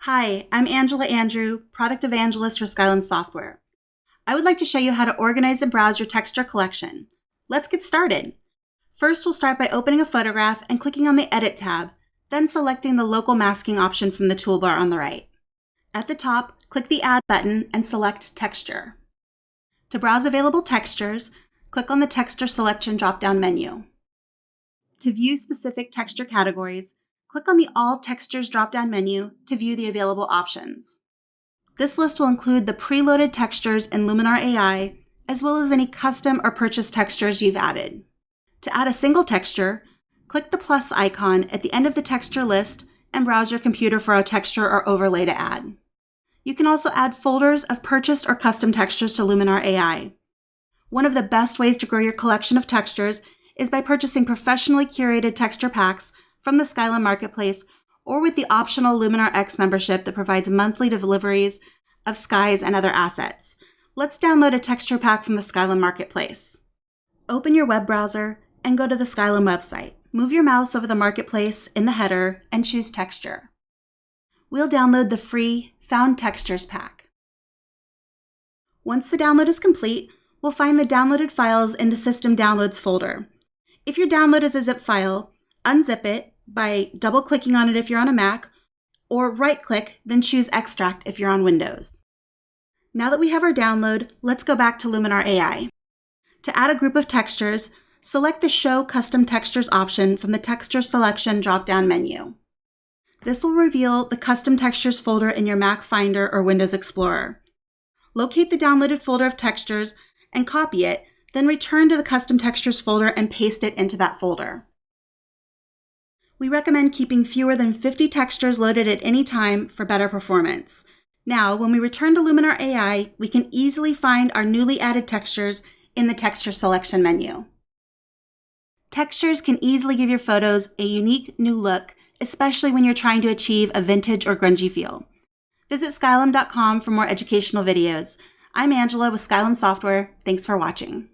Hi, I'm Angela Andrew, Product Evangelist for Skylum Software. I would like to show you how to organize and browse your texture collection. Let's get started. First, we'll start by opening a photograph and clicking on the Edit tab, then selecting the local masking option from the toolbar on the right. At the top, click the Add button and select Texture. To browse available textures, click on the Texture Selection drop-down menu. To view specific texture categories, click on the All Textures drop-down menu to view the available options. This list will include the preloaded textures in Luminar AI, as well as any custom or purchased textures you've added. To add a single texture, click the plus icon at the end of the texture list and browse your computer for a texture or overlay to add. You can also add folders of purchased or custom textures to Luminar AI. One of the best ways to grow your collection of textures is by purchasing professionally curated texture packs from the Skylum Marketplace or with the optional Luminar X membership that provides monthly deliveries of skies and other assets. Let's download a texture pack from the Skylum Marketplace. Open your web browser and go to the Skylum website. Move your mouse over the Marketplace in the header and choose Texture. We'll download the free Found Textures pack. Once the download is complete, we'll find the downloaded files in the System Downloads folder. If your download is a zip file, unzip it by double-clicking on it if you're on a Mac, or right-click, then choose Extract if you're on Windows. Now that we have our download, let's go back to Luminar AI. To add a group of textures, select the Show Custom Textures option from the Texture Selection drop-down menu. This will reveal the Custom Textures folder in your Mac Finder or Windows Explorer. Locate the downloaded folder of textures and copy it, then return to the Custom Textures folder and paste it into that folder. We recommend keeping fewer than 50 textures loaded at any time for better performance. Now, when we return to Luminar AI, we can easily find our newly added textures in the Texture Selection menu. Textures can easily give your photos a unique new look, especially when you're trying to achieve a vintage or grungy feel. Visit skylum.com for more educational videos. I'm Angela with Skylum Software. Thanks for watching.